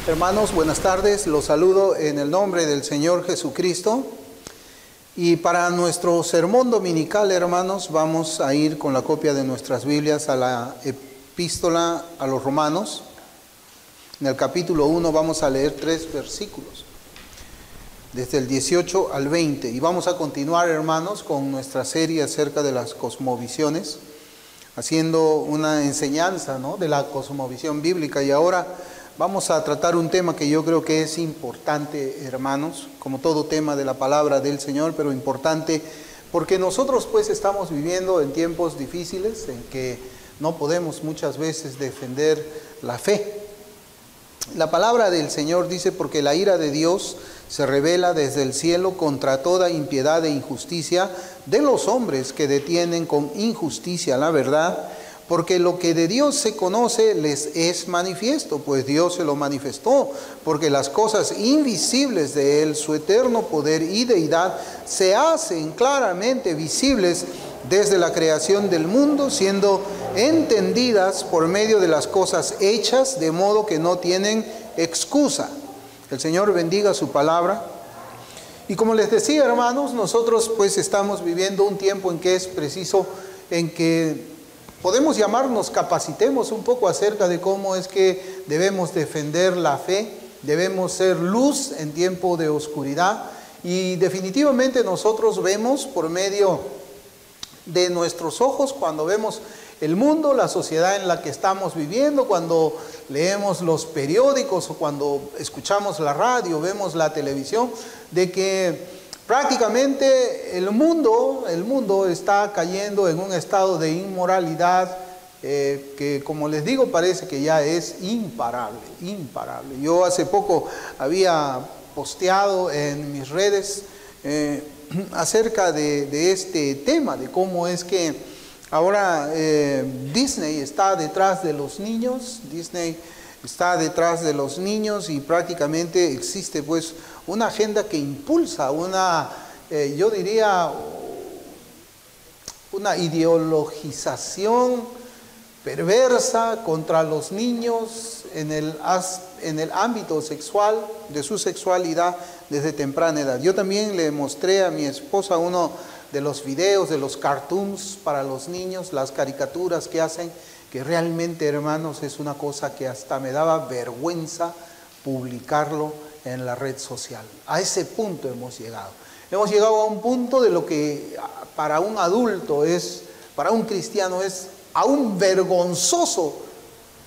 Hermanos, buenas tardes. Los saludo en el nombre del Señor Jesucristo. Y para nuestro sermón dominical, hermanos, vamos a ir con la copia de nuestras Biblias a la epístola a los Romanos. En el capítulo 1 vamos a leer 3 versículos, desde el 18 al 20. Y vamos a continuar, hermanos, con nuestra serie acerca de las cosmovisiones, haciendo una enseñanza, ¿no?, de la cosmovisión bíblica. Y ahora vamos a tratar un tema que yo creo que es importante, hermanos, como todo tema de la palabra del Señor, pero importante porque nosotros pues estamos viviendo en tiempos difíciles en que no podemos muchas veces defender la fe. La palabra del Señor dice: porque la ira de Dios se revela desde el cielo contra toda impiedad e injusticia de los hombres que detienen con injusticia la verdad. Porque lo que de Dios se conoce les es manifiesto, pues Dios se lo manifestó, porque las cosas invisibles de Él, su eterno poder y deidad, se hacen claramente visibles desde la creación del mundo, siendo entendidas por medio de las cosas hechas, de modo que no tienen excusa. El Señor bendiga su palabra. Y como les decía, hermanos, nosotros pues estamos viviendo un tiempo en que es preciso en que podemos llamarnos, capacitemos un poco acerca de cómo es que debemos defender la fe, debemos ser luz en tiempo de oscuridad. Y definitivamente nosotros vemos por medio de nuestros ojos, cuando vemos el mundo, la sociedad en la que estamos viviendo, cuando leemos los periódicos o cuando escuchamos la radio, vemos la televisión, de que prácticamente el mundo está cayendo en un estado de inmoralidad que, como les digo, parece que ya es imparable. Yo hace poco había posteado en mis redes acerca de este tema, de cómo es que ahora Disney está detrás de los niños, y prácticamente existe pues una agenda que impulsa yo diría, una ideologización perversa contra los niños en el ámbito sexual, de su sexualidad desde temprana edad. Yo también le mostré a mi esposa uno de los videos, de los cartoons para los niños, las caricaturas que hacen, que realmente, hermanos, es una cosa que hasta me daba vergüenza publicarlo en la red social. A ese punto hemos llegado. Hemos llegado a un punto de lo que para un adulto para un cristiano es aún vergonzoso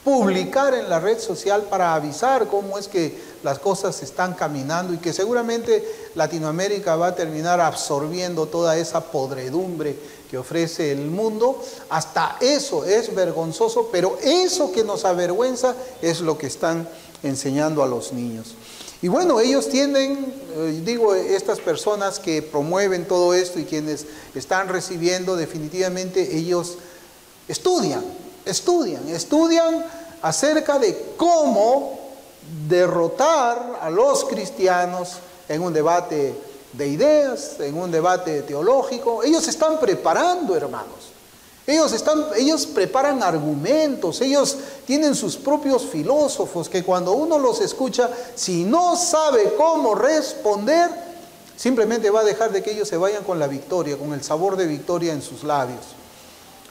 publicar en la red social para avisar cómo es que las cosas están caminando, y que seguramente Latinoamérica va a terminar absorbiendo toda esa podredumbre que ofrece el mundo. Hasta eso es vergonzoso, pero eso que nos avergüenza es lo que están enseñando a los niños. Y bueno, ellos tienen, estas personas que promueven todo esto y quienes están recibiendo, definitivamente ellos estudian acerca de cómo derrotar a los cristianos en un debate de ideas, en un debate teológico. Ellos están preparando, hermanos. Ellos preparan argumentos, ellos tienen sus propios filósofos que cuando uno los escucha, si no sabe cómo responder, simplemente va a dejar de que ellos se vayan con la victoria, con el sabor de victoria en sus labios.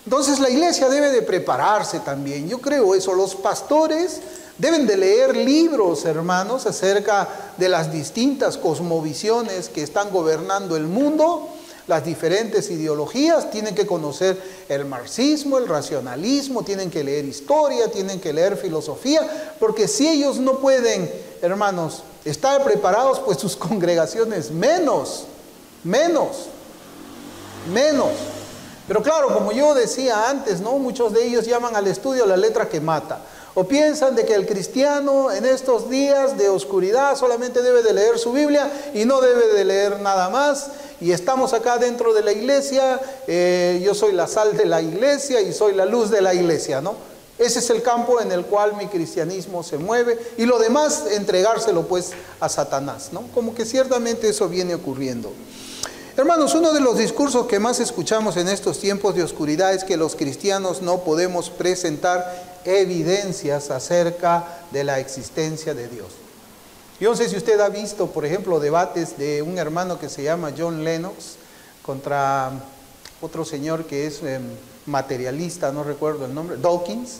Entonces la iglesia debe de prepararse también, yo creo eso. Los pastores deben de leer libros, hermanos, acerca de las distintas cosmovisiones que están gobernando el mundo, las diferentes ideologías. Tienen que conocer el marxismo, el racionalismo, tienen que leer historia, tienen que leer filosofía, porque si ellos no pueden, hermanos, estar preparados, pues sus congregaciones menos. Pero claro, como yo decía antes, ¿no?, muchos de ellos llaman al estudio la letra que mata. O piensan de que el cristiano en estos días de oscuridad solamente debe de leer su Biblia y no debe de leer nada más. Y estamos acá dentro de la iglesia, yo soy la sal de la iglesia y soy la luz de la iglesia, ¿no? Ese es el campo en el cual mi cristianismo se mueve, y lo demás entregárselo pues a Satanás, ¿no? Como que ciertamente eso viene ocurriendo. Hermanos, uno de los discursos que más escuchamos en estos tiempos de oscuridad es que los cristianos no podemos presentar evidencias acerca de la existencia de Dios. Yo no sé si usted ha visto, por ejemplo, debates de un hermano que se llama John Lennox contra otro señor que es materialista, no recuerdo el nombre, Dawkins.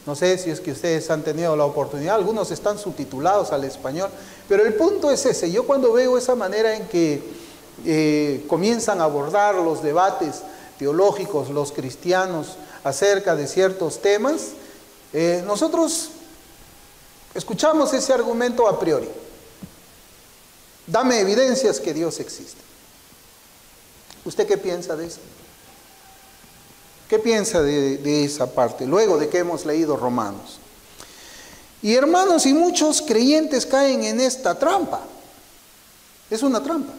No sé si es que ustedes han tenido la oportunidad, algunos están subtitulados al español, pero el punto es ese. Yo cuando veo esa manera en que comienzan a abordar los debates teológicos, los cristianos, acerca de ciertos temas, nosotros escuchamos ese argumento a priori. Dame evidencias que Dios existe. ¿Usted qué piensa de eso? ¿Qué piensa de esa parte? Luego de que hemos leído Romanos. Y hermanos, y muchos creyentes caen en esta trampa. Es una trampa.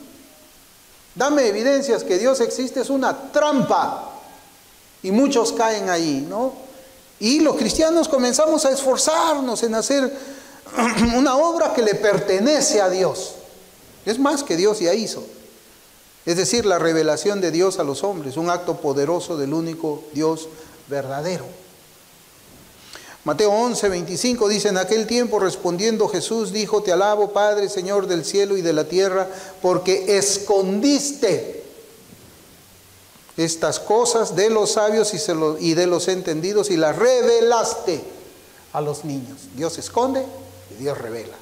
Dame evidencias que Dios existe, es una trampa. Y muchos caen ahí, ¿no? Y los cristianos comenzamos a esforzarnos en hacer una obra que le pertenece a Dios. Es más que Dios ya hizo. Es decir, la revelación de Dios a los hombres, un acto poderoso del único Dios verdadero. Mateo 11:25 dice: en aquel tiempo respondiendo Jesús dijo: te alabo, Padre, Señor del cielo y de la tierra, porque escondiste estas cosas de los sabios y de los entendidos y las revelaste a los niños. Dios esconde y Dios revela.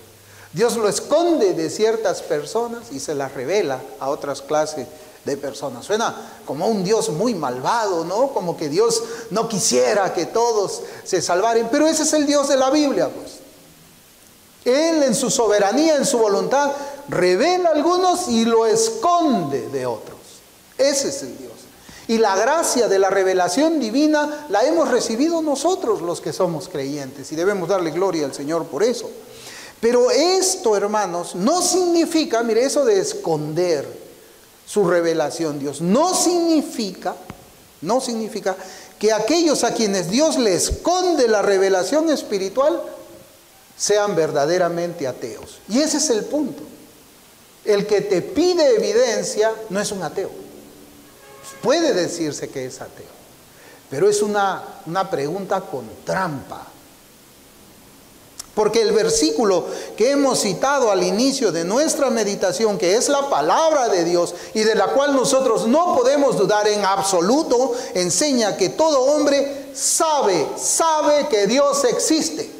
Dios lo esconde de ciertas personas y se las revela a otras clases de personas. Suena como un Dios muy malvado, ¿no? Como que Dios no quisiera que todos se salvaran. Pero ese es el Dios de la Biblia, pues. Él en su soberanía, en su voluntad, revela a algunos y lo esconde de otros. Ese es el Dios. Y la gracia de la revelación divina la hemos recibido nosotros los que somos creyentes. Y debemos darle gloria al Señor por eso. Pero esto, hermanos, no significa, mire, eso de esconder su revelación Dios, no significa que aquellos a quienes Dios le esconde la revelación espiritual sean verdaderamente ateos. Y ese es el punto. El que te pide evidencia no es un ateo. Puede decirse que es ateo, pero es una pregunta con trampa. Porque el versículo que hemos citado al inicio de nuestra meditación, que es la palabra de Dios y de la cual nosotros no podemos dudar en absoluto, enseña que todo hombre sabe que Dios existe.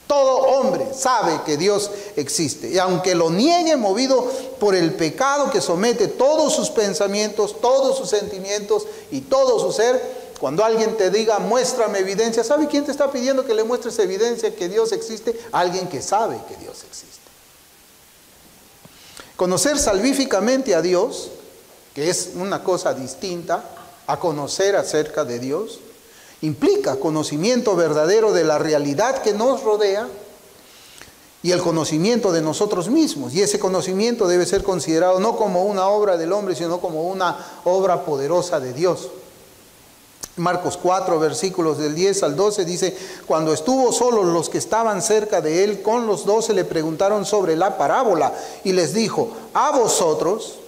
Todo hombre sabe que Dios existe. Y aunque lo niegue, movido por el pecado que somete todos sus pensamientos, todos sus sentimientos y todo su ser, cuando alguien te diga, muéstrame evidencia, ¿sabe quién te está pidiendo que le muestres evidencia que Dios existe? Alguien que sabe que Dios existe. Conocer salvíficamente a Dios, que es una cosa distinta a conocer acerca de Dios, implica conocimiento verdadero de la realidad que nos rodea y el conocimiento de nosotros mismos. Y ese conocimiento debe ser considerado no como una obra del hombre, sino como una obra poderosa de Dios. Marcos 4, versículos del 10 al 12 dice: cuando estuvo solo, los que estaban cerca de él con los 12 le preguntaron sobre la parábola y les dijo: a vosotros,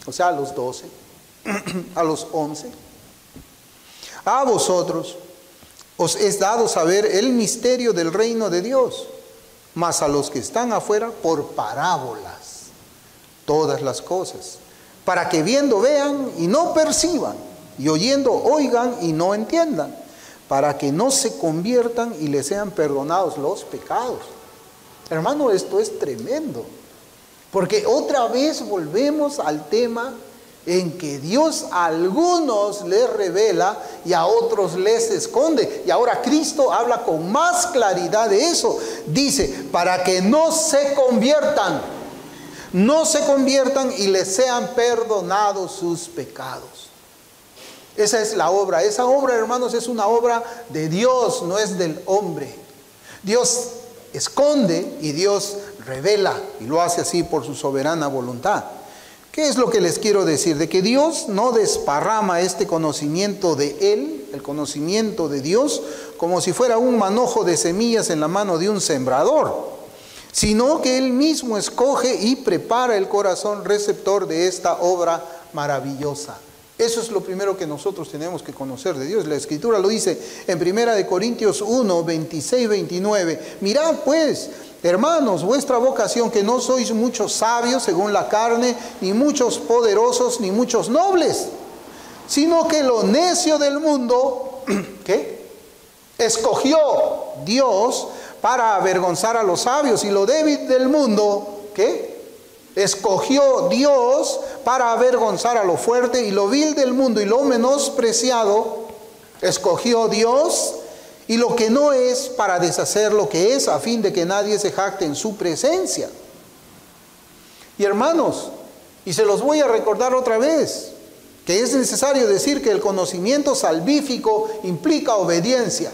o sea, a los 12, a los 11, a vosotros os es dado saber el misterio del reino de Dios, mas a los que están afuera por parábolas todas las cosas, para que viendo vean y no perciban, y oyendo oigan y no entiendan, para que no se conviertan y les sean perdonados los pecados. Hermano, esto es tremendo, porque otra vez volvemos al tema en que Dios a algunos les revela y a otros les esconde. Y ahora Cristo habla con más claridad de eso. Dice, para que no se conviertan y les sean perdonados sus pecados. Esa es la obra. Esa obra, hermanos, es una obra de Dios, no es del hombre. Dios esconde y Dios revela, y lo hace así por su soberana voluntad. ¿Qué es lo que les quiero decir? De que Dios no desparrama este conocimiento de Él, el conocimiento de Dios, como si fuera un manojo de semillas en la mano de un sembrador, sino que Él mismo escoge y prepara el corazón receptor de esta obra maravillosa. Eso es lo primero que nosotros tenemos que conocer de Dios. La Escritura lo dice en 1 Corintios 1, 26, 29. Mirad pues, hermanos, vuestra vocación, que no sois muchos sabios según la carne, ni muchos poderosos, ni muchos nobles, sino que lo necio del mundo, ¿qué? Escogió Dios para avergonzar a los sabios, y lo débil del mundo, ¿qué? Escogió Dios para avergonzar a lo fuerte, y lo vil del mundo y lo menospreciado, escogió Dios, y lo que no es, para deshacer lo que es, a fin de que nadie se jacte en su presencia. Y hermanos, y se los voy a recordar otra vez, que es necesario decir que el conocimiento salvífico implica obediencia.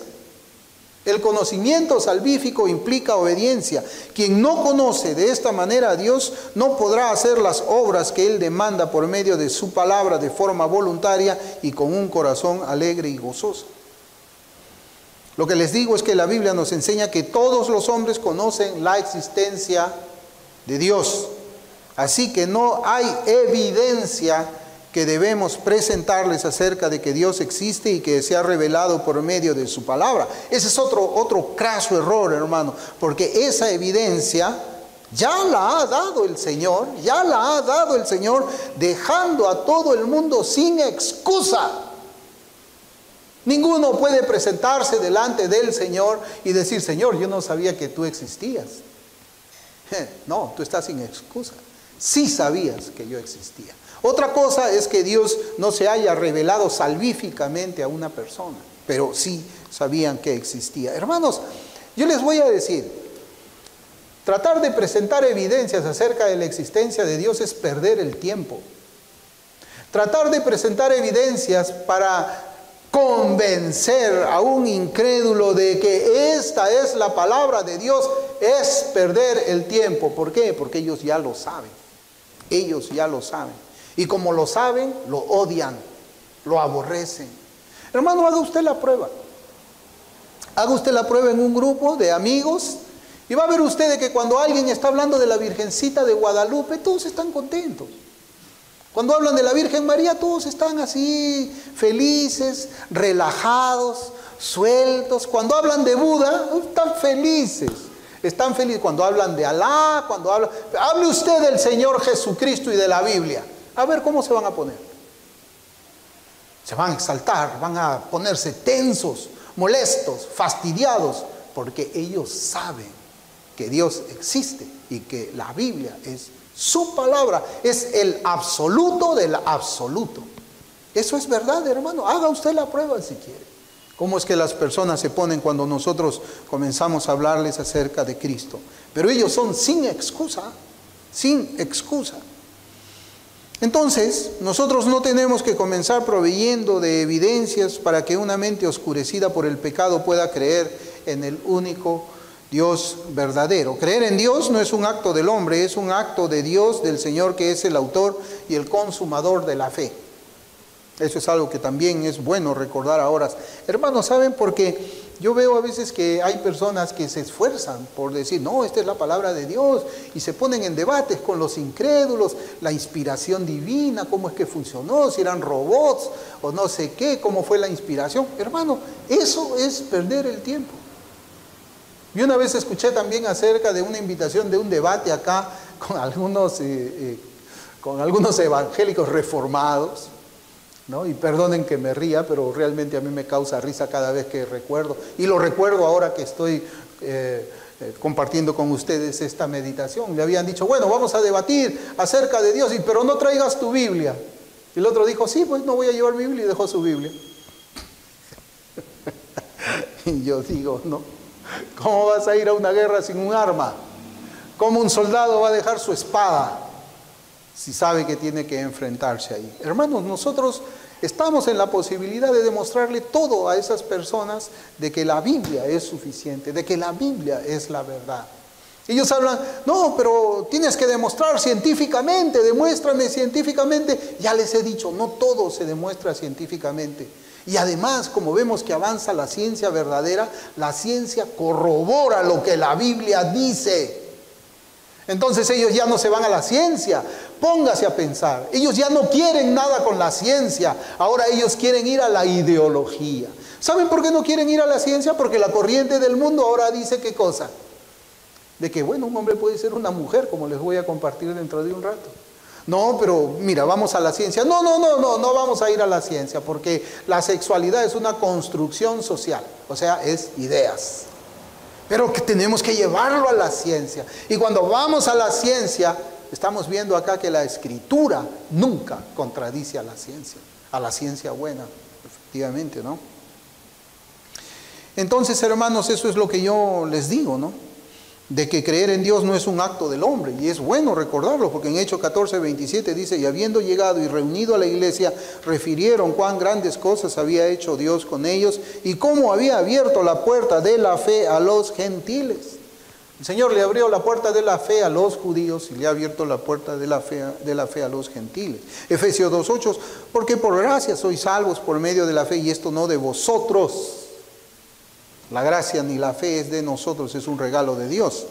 El conocimiento salvífico implica obediencia. Quien no conoce de esta manera a Dios no podrá hacer las obras que Él demanda por medio de su palabra de forma voluntaria y con un corazón alegre y gozoso. Lo que les digo es que la Biblia nos enseña que todos los hombres conocen la existencia de Dios. Así que no hay evidencia que debemos presentarles acerca de que Dios existe y que se ha revelado por medio de su palabra. Ese es otro craso error, hermano, porque esa evidencia ya la ha dado el Señor, dejando a todo el mundo sin excusa. Ninguno puede presentarse delante del Señor y decir: Señor, yo no sabía que tú existías. No, tú estás sin excusa. Sí sabías que yo existía. Otra cosa es que Dios no se haya revelado salvíficamente a una persona, pero sí sabían que existía. Hermanos, yo les voy a decir, tratar de presentar evidencias acerca de la existencia de Dios es perder el tiempo. Tratar de presentar evidencias para convencer a un incrédulo de que esta es la palabra de Dios es perder el tiempo. ¿Por qué? Porque ellos ya lo saben. Ellos ya lo saben. Y como lo saben, lo odian, lo aborrecen. Hermano, haga usted la prueba. Haga usted la prueba en un grupo de amigos y va a ver usted de que cuando alguien está hablando de la Virgencita de Guadalupe, todos están contentos. Cuando hablan de la Virgen María, todos están así, felices, relajados, sueltos. Cuando hablan de Buda, están felices. Están felices. Cuando hablan de Alá, hable usted del Señor Jesucristo y de la Biblia. A ver cómo se van a poner. Se van a exaltar, van a ponerse tensos, molestos, fastidiados, porque ellos saben que Dios existe y que la Biblia es su palabra, es el absoluto del absoluto. Eso es verdad, hermano. Haga usted la prueba si quiere. ¿Cómo es que las personas se ponen cuando nosotros comenzamos a hablarles acerca de Cristo? Pero ellos son sin excusa, sin excusa. Entonces, nosotros no tenemos que comenzar proveyendo de evidencias para que una mente oscurecida por el pecado pueda creer en el único Dios verdadero. Creer en Dios no es un acto del hombre, es un acto de Dios, del Señor, que es el autor y el consumador de la fe. Eso es algo que también es bueno recordar ahora. Hermanos, ¿saben? Porque yo veo a veces que hay personas que se esfuerzan por decir: no, esta es la palabra de Dios, y se ponen en debates con los incrédulos, la inspiración divina, cómo es que funcionó, si eran robots o no sé qué, cómo fue la inspiración. Hermano, eso es perder el tiempo. Yo una vez escuché también acerca de una invitación de un debate acá con algunos evangélicos reformados, ¿no? Y perdonen que me ría, pero realmente a mí me causa risa cada vez que recuerdo. Y lo recuerdo ahora que estoy compartiendo con ustedes esta meditación. Le habían dicho: bueno, vamos a debatir acerca de Dios, pero no traigas tu Biblia. Y el otro dijo: sí, pues no voy a llevar mi Biblia, y dejó su Biblia. Y yo digo: no, ¿cómo vas a ir a una guerra sin un arma? ¿Cómo un soldado va a dejar su espada si sabe que tiene que enfrentarse ahí? Hermanos, nosotros estamos en la posibilidad de demostrarle todo a esas personas de que la Biblia es suficiente, de que la Biblia es la verdad. Ellos hablan: no, pero tienes que demostrar científicamente, demuéstrame científicamente. Ya les he dicho, no todo se demuestra científicamente. Y además, como vemos que avanza la ciencia verdadera, la ciencia corrobora lo que la Biblia dice. Entonces ellos ya no se van a la ciencia Póngase a pensar. Ellos ya no quieren nada con la ciencia. Ahora ellos quieren ir a la ideología. ¿Saben por qué no quieren ir a la ciencia? Porque la corriente del mundo ahora dice ¿qué cosa? De que, bueno, un hombre puede ser una mujer, como les voy a compartir dentro de un rato. No, pero mira, vamos a la ciencia. No vamos a ir a la ciencia, porque la sexualidad es una construcción social, o sea, es ideas. Pero que tenemos que llevarlo a la ciencia. Y cuando vamos a la ciencia, estamos viendo acá que la escritura nunca contradice a la ciencia buena, efectivamente, ¿no? Entonces, hermanos, eso es lo que yo les digo, ¿no? De que creer en Dios no es un acto del hombre, y es bueno recordarlo, porque en Hechos 14:27 dice, y habiendo llegado y reunido a la iglesia, refirieron cuán grandes cosas había hecho Dios con ellos, y cómo había abierto la puerta de la fe a los gentiles. El Señor le abrió la puerta de la fe a los judíos, y le ha abierto la puerta de la fe a los gentiles. Efesios 2:8, porque por gracia sois salvos por medio de la fe, y esto no de vosotros. La gracia ni la fe es de nosotros, es un regalo de Dios.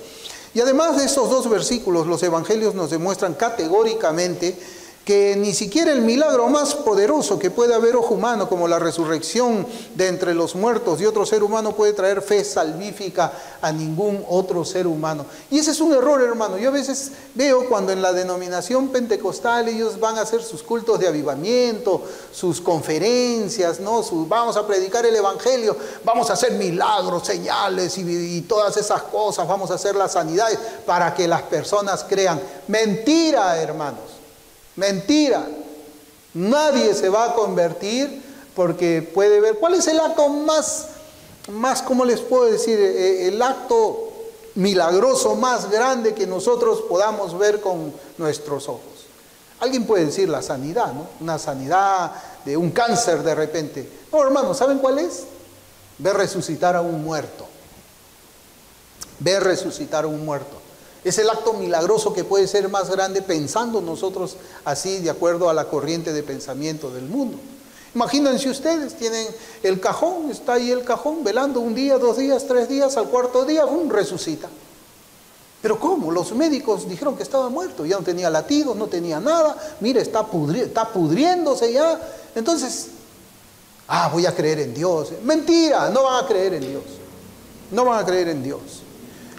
Y además de estos dos versículos, los evangelios nos demuestran categóricamente que ni siquiera el milagro más poderoso que puede haber ojo humano, como la resurrección de entre los muertos de otro ser humano, puede traer fe salvífica a ningún otro ser humano. Y ese es un error, hermano. Yo a veces veo cuando en la denominación pentecostal ellos van a hacer sus cultos de avivamiento, sus conferencias, ¿no? Vamos a predicar el evangelio, vamos a hacer milagros, señales y todas esas cosas, vamos a hacer las sanidades para que las personas crean. Mentira, hermanos. Mentira. Nadie se va a convertir porque puede ver. ¿Cuál es el acto más, cómo les puedo decir? El acto milagroso más grande que nosotros podamos ver con nuestros ojos. Alguien puede decir la sanidad, ¿no? Una sanidad de un cáncer de repente. No, hermanos, ¿saben cuál es? Ver resucitar a un muerto. Ver resucitar a un muerto. Es el acto milagroso que puede ser más grande pensando nosotros así, de acuerdo a la corriente de pensamiento del mundo. Imagínense ustedes, tienen el cajón, está ahí el cajón, velando un día, 2 días, 3 días, al cuarto día, resucita. ¿Pero cómo? Los médicos dijeron que estaba muerto, ya no tenía latidos, no tenía nada, mire, está pudriéndose ya. Entonces, voy a creer en Dios. Mentira, no van a creer en Dios. No van a creer en Dios.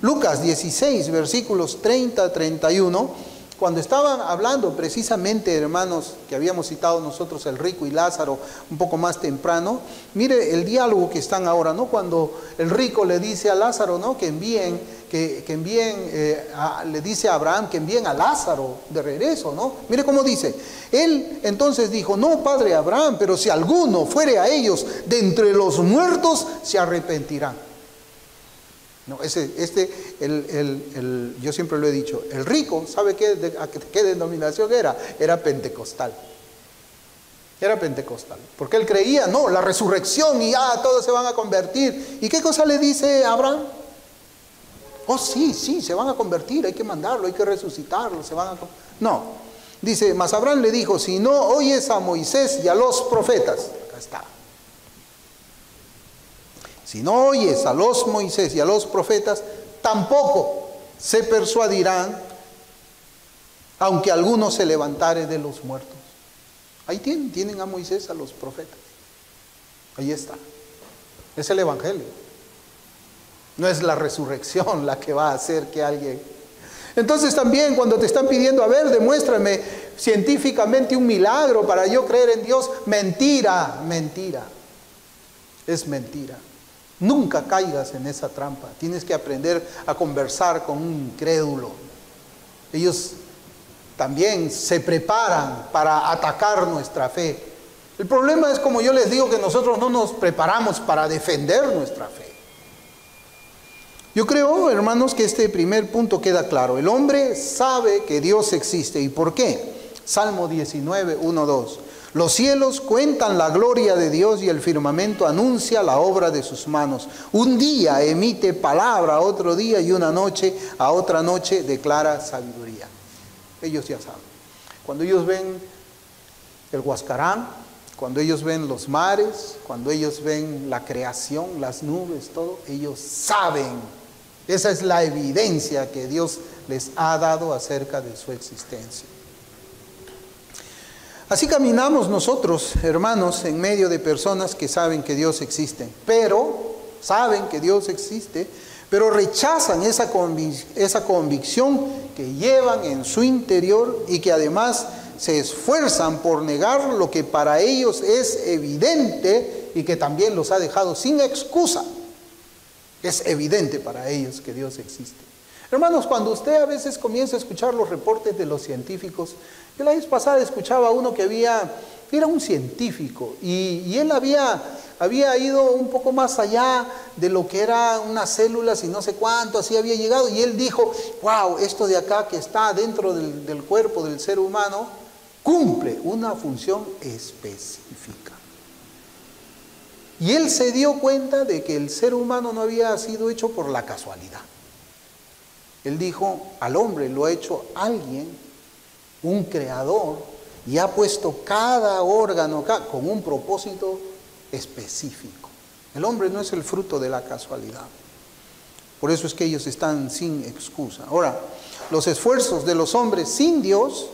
Lucas 16, versículos 30 a 31, cuando estaban hablando precisamente, hermanos, que habíamos citado nosotros el rico y Lázaro un poco más temprano, mire el diálogo que están ahora, ¿no? Cuando el rico le dice a Lázaro, ¿no? Que envíen, le dice a Abraham que envíen a Lázaro de regreso, ¿no? Mire cómo dice. Él entonces dijo, no, padre Abraham, pero si alguno fuere a ellos de entre los muertos, se arrepentirán. No, yo siempre lo he dicho, el rico, ¿sabe qué denominación era? Era pentecostal. Era pentecostal. Porque él creía, no, la resurrección y todos se van a convertir. ¿Y qué cosa le dice Abraham? Oh, sí, se van a convertir, hay que mandarlo, hay que resucitarlo, No, dice, mas Abraham le dijo, si no oyes a Moisés y a los profetas, acá está. Si no oyes a los Moisés y a los profetas, tampoco se persuadirán, aunque alguno se levantare de los muertos. Ahí tienen a Moisés, a los profetas. Ahí está. Es el evangelio. No es la resurrección la que va a hacer que alguien... Entonces también cuando te están pidiendo, a ver, demuéstrame científicamente un milagro para yo creer en Dios, mentira. Es mentira. Nunca caigas en esa trampa. Tienes que aprender a conversar con un incrédulo. Ellos también se preparan para atacar nuestra fe. El problema es, como yo les digo, que nosotros no nos preparamos para defender nuestra fe. Yo creo, hermanos, que este primer punto queda claro. El hombre sabe que Dios existe. ¿Y por qué? Salmo 19, 1, 2. Los cielos cuentan la gloria de Dios y el firmamento anuncia la obra de sus manos. Un día emite palabra a otro día y una noche a otra noche declara sabiduría. Ellos ya saben. Cuando ellos ven el Huascarán, cuando ellos ven los mares, cuando ellos ven la creación, las nubes, todo, ellos saben. Esa es la evidencia que Dios les ha dado acerca de su existencia. Así caminamos nosotros, hermanos, en medio de personas que saben que Dios existe, saben que Dios existe, pero rechazan esa convicción que llevan en su interior y que además se esfuerzan por negar lo que para ellos es evidente y que también los ha dejado sin excusa. Es evidente para ellos que Dios existe. Hermanos, cuando usted a veces comienza a escuchar los reportes de los científicos, yo la vez pasada escuchaba a uno que era un científico y él había ido un poco más allá de lo que eran unas células y no sé cuánto, así había llegado, y él dijo, wow, esto de acá que está dentro del cuerpo del ser humano cumple una función específica. Y él se dio cuenta de que el ser humano no había sido hecho por la casualidad. Él dijo, al hombre lo ha hecho alguien, un creador, y ha puesto cada órgano acá con un propósito específico. El hombre no es el fruto de la casualidad. Por eso es que ellos están sin excusa. Ahora, los esfuerzos de los hombres sin Dios,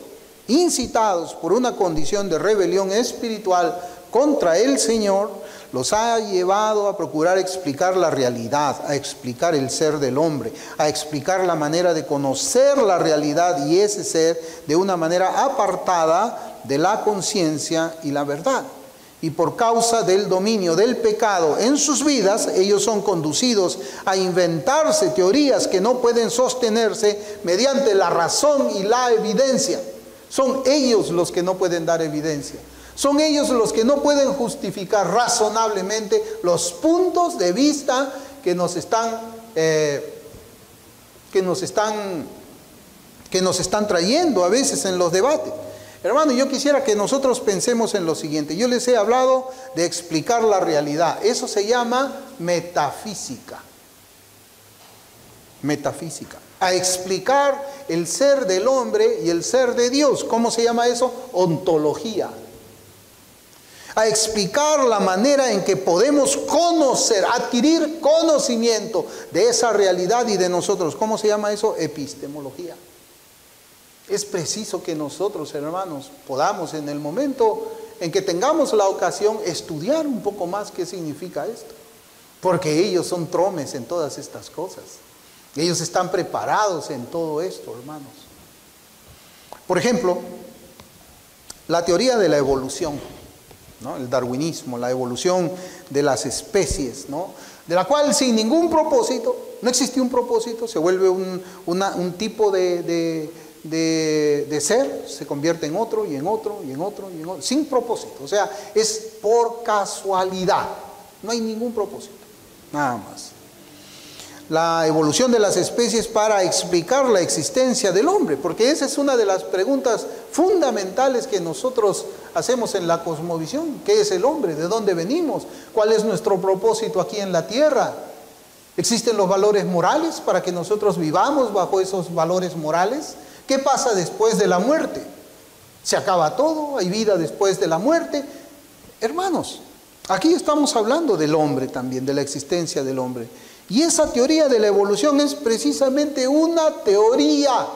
incitados por una condición de rebelión espiritual contra el Señor, los ha llevado a procurar explicar la realidad, a explicar el ser del hombre, a explicar la manera de conocer la realidad y ese ser de una manera apartada de la conciencia y la verdad. Y por causa del dominio del pecado en sus vidas, ellos son conducidos a inventarse teorías que no pueden sostenerse mediante la razón y la evidencia. Son ellos los que no pueden dar evidencia. Son ellos los que no pueden justificar razonablemente los puntos de vista que nos están trayendo a veces en los debates. Hermano, yo quisiera que nosotros pensemos en lo siguiente. Yo les he hablado de explicar la realidad. Eso se llama metafísica. Metafísica. A explicar el ser del hombre y el ser de Dios. ¿Cómo se llama eso? Ontología. A explicar la manera en que podemos conocer, adquirir conocimiento de esa realidad y de nosotros. ¿Cómo se llama eso? Epistemología. Es preciso que nosotros, hermanos, podamos en el momento en que tengamos la ocasión estudiar un poco más qué significa esto. Porque ellos son tromes en todas estas cosas. Ellos están preparados en todo esto, hermanos. Por ejemplo, la teoría de la evolución, ¿no? El darwinismo, la evolución de las especies, ¿no? De la cual sin ningún propósito, no existe un propósito, se vuelve un tipo de ser, se convierte en otro y en otro y en otro y en otro, sin propósito. O sea, es por casualidad, no hay ningún propósito, nada más. La evolución de las especies para explicar la existencia del hombre, porque esa es una de las preguntas fundamentales que nosotros hacemos en la cosmovisión. ¿Qué es el hombre? ¿De dónde venimos? ¿Cuál es nuestro propósito aquí en la tierra? ¿Existen los valores morales para que nosotros vivamos bajo esos valores morales? ¿Qué pasa después de la muerte? ¿Se acaba todo? ¿Hay vida después de la muerte? Hermanos, aquí estamos hablando del hombre también, de la existencia del hombre. Y esa teoría de la evolución es precisamente una teoría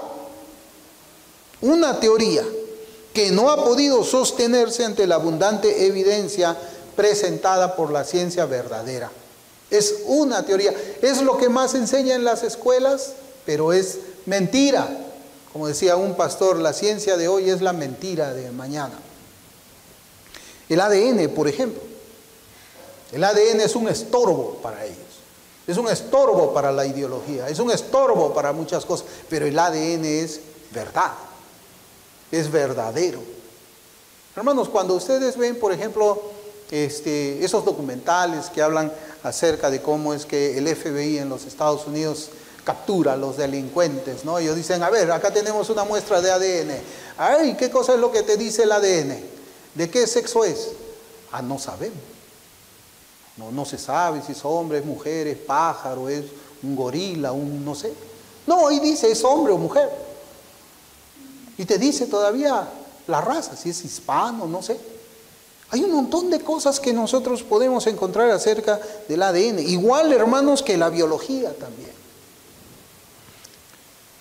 que no ha podido sostenerse ante la abundante evidencia presentada por la ciencia verdadera. Es una teoría, es lo que más enseña en las escuelas, pero es mentira. Como decía un pastor, la ciencia de hoy es la mentira de mañana. El ADN, por ejemplo. El ADN es un estorbo para ellos. Es un estorbo para la ideología, es un estorbo para muchas cosas, pero el ADN es verdad, es verdadero. Hermanos, cuando ustedes ven, por ejemplo, esos documentales que hablan acerca de cómo es que el FBI en los Estados Unidos captura a los delincuentes, ¿no? Ellos dicen, a ver, acá tenemos una muestra de ADN. Ay, ¿qué cosa es lo que te dice el ADN? ¿De qué sexo es? Ah, no sabemos. No se sabe si es hombre, es mujer, es pájaro, es un gorila, no sé. No, ahí dice es hombre o mujer. Y te dice todavía la raza, si es hispano, no sé. Hay un montón de cosas que nosotros podemos encontrar acerca del ADN. Igual, hermanos, que la biología también.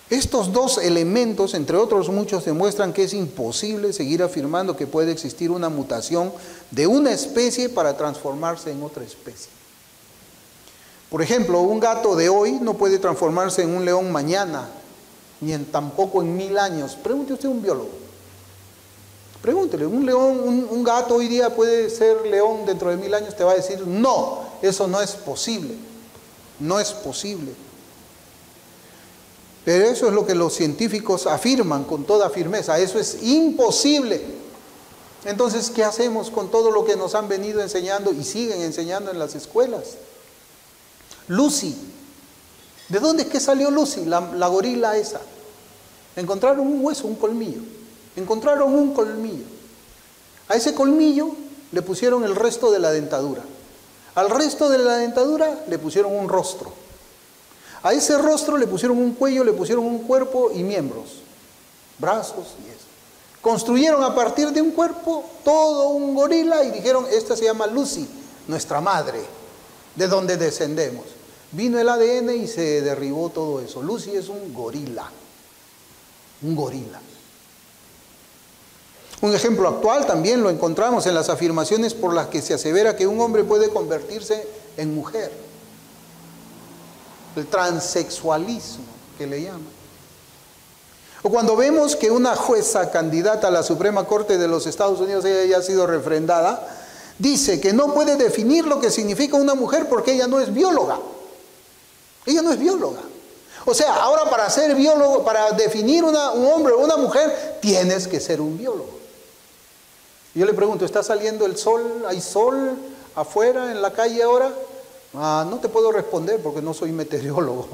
Estos dos elementos, entre otros muchos, demuestran que es imposible seguir afirmando que puede existir una mutación de una especie para transformarse en otra especie. Por ejemplo, un gato de hoy no puede transformarse en un león mañana, ni tampoco en 1000 años. Pregunte usted a un biólogo. Pregúntele, un gato hoy día puede ser león dentro de 1000 años, te va a decir, no, eso no es posible. No es posible. Pero eso es lo que los científicos afirman con toda firmeza. Eso es imposible. Entonces, ¿qué hacemos con todo lo que nos han venido enseñando y siguen enseñando en las escuelas? Lucy. ¿De dónde es que salió Lucy? La gorila esa. Encontraron un hueso, un colmillo. Encontraron un colmillo. A ese colmillo le pusieron el resto de la dentadura. Al resto de la dentadura le pusieron un rostro. A ese rostro le pusieron un cuello, le pusieron un cuerpo y miembros, brazos y eso. Construyeron a partir de un cuerpo todo un gorila y dijeron, esta se llama Lucy, nuestra madre, de donde descendemos. Vino el ADN y se derribó todo eso. Lucy es un gorila. Un gorila. Un ejemplo actual también lo encontramos en las afirmaciones por las que se asevera que un hombre puede convertirse en mujer. El transexualismo, que le llaman. O cuando vemos que una jueza candidata a la Suprema Corte de los Estados Unidos, ella ya ha sido refrendada, dice que no puede definir lo que significa una mujer porque ella no es bióloga. Ella no es bióloga. O sea, ahora para ser biólogo, para definir un hombre o una mujer, tienes que ser un biólogo. Yo le pregunto, ¿está saliendo el sol? ¿Hay sol afuera en la calle ahora? No te puedo responder porque no soy meteorólogo.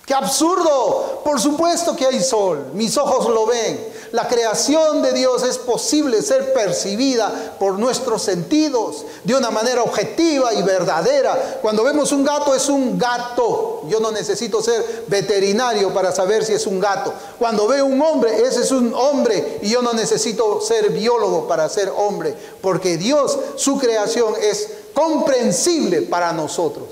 ¡Qué absurdo! Por supuesto que hay sol, mis ojos lo ven. La creación de Dios es posible ser percibida por nuestros sentidos de una manera objetiva y verdadera. Cuando vemos un gato, es un gato. Yo no necesito ser veterinario para saber si es un gato. Cuando veo un hombre, ese es un hombre y yo no necesito ser biólogo para ser hombre, porque Dios, su creación es comprensible para nosotros.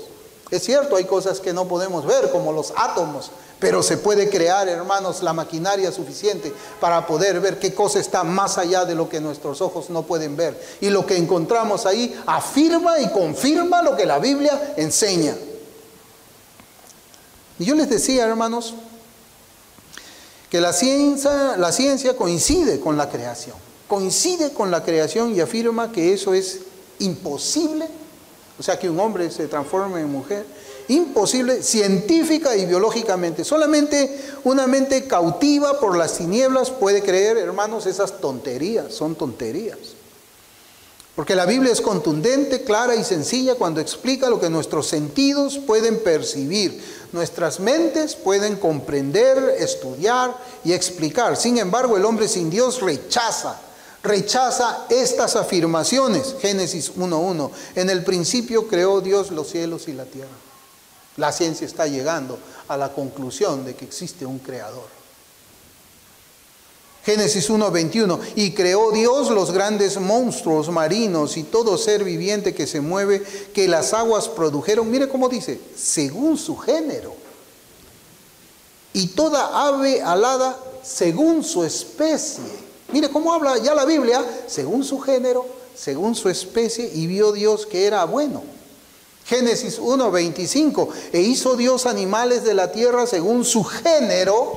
Es cierto, hay cosas que no podemos ver, como los átomos, pero se puede crear, hermanos, la maquinaria suficiente para poder ver qué cosa está más allá de lo que nuestros ojos no pueden ver. Y lo que encontramos ahí afirma y confirma lo que la Biblia enseña. Y yo les decía, hermanos, que la ciencia coincide con la creación. Coincide con la creación y afirma que eso es imposible. O sea, que un hombre se transforme en mujer, imposible científica y biológicamente. Solamente una mente cautiva por las tinieblas puede creer, hermanos, esas tonterías, son tonterías. Porque la Biblia es contundente, clara y sencilla cuando explica lo que nuestros sentidos pueden percibir, nuestras mentes pueden comprender, estudiar y explicar. Sin embargo, el hombre sin Dios rechaza estas afirmaciones. Génesis 1:1. En el principio creó Dios los cielos y la tierra. La ciencia está llegando a la conclusión de que existe un creador. Génesis 1:21. Y creó Dios los grandes monstruos marinos y todo ser viviente que se mueve, que las aguas produjeron. Mire cómo dice, según su género. Y toda ave alada según su especie. Mire cómo habla ya la Biblia, según su género, según su especie, y vio Dios que era bueno. Génesis 1:25, e hizo Dios animales de la tierra según su género,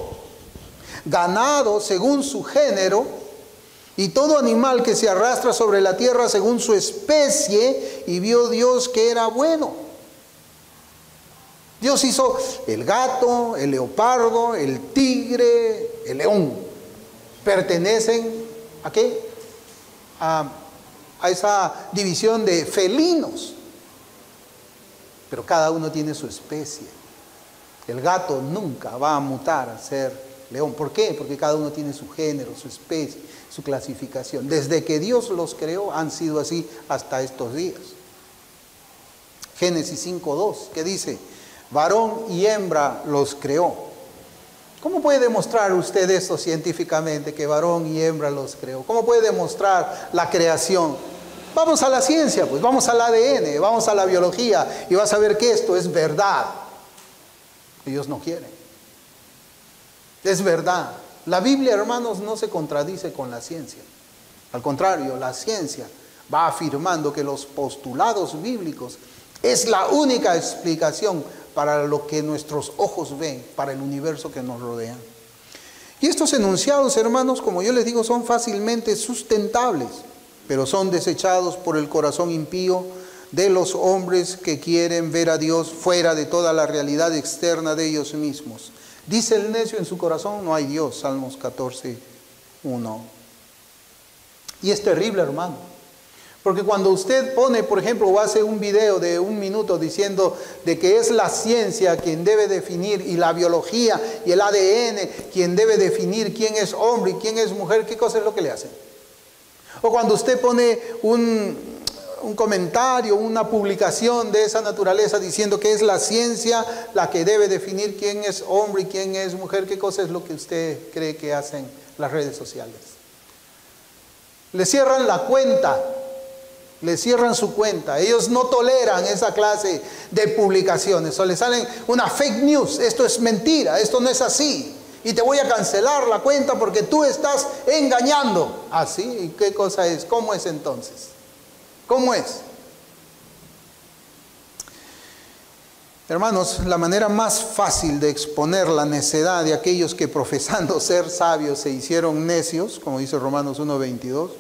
ganado según su género, y todo animal que se arrastra sobre la tierra según su especie, y vio Dios que era bueno. Dios hizo el gato, el leopardo, el tigre, el león. Pertenecen ¿a qué? A esa división de felinos. Pero cada uno tiene su especie. El gato nunca va a mutar a ser león. ¿Por qué? Porque cada uno tiene su género, su especie, su clasificación. Desde que Dios los creó han sido así hasta estos días. Génesis 5:2, que dice, varón y hembra los creó. ¿Cómo puede demostrar usted eso científicamente, que varón y hembra los creó? ¿Cómo puede demostrar la creación? Vamos a la ciencia, pues vamos al ADN, vamos a la biología y vas a ver que esto es verdad. Ellos no quieren. Es verdad. La Biblia, hermanos, no se contradice con la ciencia. Al contrario, la ciencia va afirmando que los postulados bíblicos es la única explicación para lo que nuestros ojos ven, para el universo que nos rodea. Y estos enunciados, hermanos, como yo les digo, son fácilmente sustentables, pero son desechados por el corazón impío de los hombres que quieren ver a Dios fuera de toda la realidad externa de ellos mismos. Dice el necio en su corazón, no hay Dios, Salmos 14:1. Y es terrible, hermano, porque cuando usted pone, por ejemplo, o hace un video de 1 minuto diciendo de que es la ciencia quien debe definir, y la biología y el ADN quien debe definir quién es hombre y quién es mujer, ¿qué cosa es lo que le hacen? O cuando usted pone un comentario, una publicación de esa naturaleza diciendo que es la ciencia la que debe definir quién es hombre y quién es mujer, ¿qué cosa es lo que usted cree que hacen las redes sociales? Le cierran la cuenta, le cierran su cuenta. Ellos no toleran esa clase de publicaciones, o le salen una fake news, esto es mentira, esto no es así, y te voy a cancelar la cuenta porque tú estás engañando. ¿Así? ¿Y qué cosa es? ¿Cómo es entonces? ¿Cómo es? Hermanos, la manera más fácil de exponer la necedad de aquellos que profesando ser sabios se hicieron necios, como dice Romanos 1:22,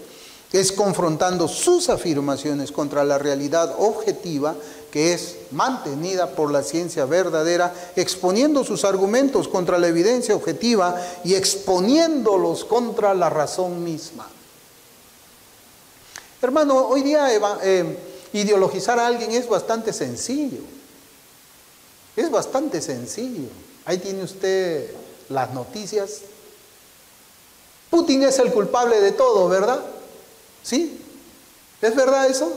es confrontando sus afirmaciones contra la realidad objetiva que es mantenida por la ciencia verdadera, exponiendo sus argumentos contra la evidencia objetiva y exponiéndolos contra la razón misma. Hermano, hoy día ideologizar a alguien es bastante sencillo. Es bastante sencillo. Ahí tiene usted las noticias. Putin es el culpable de todo, ¿verdad? ¿Sí? ¿Es verdad eso?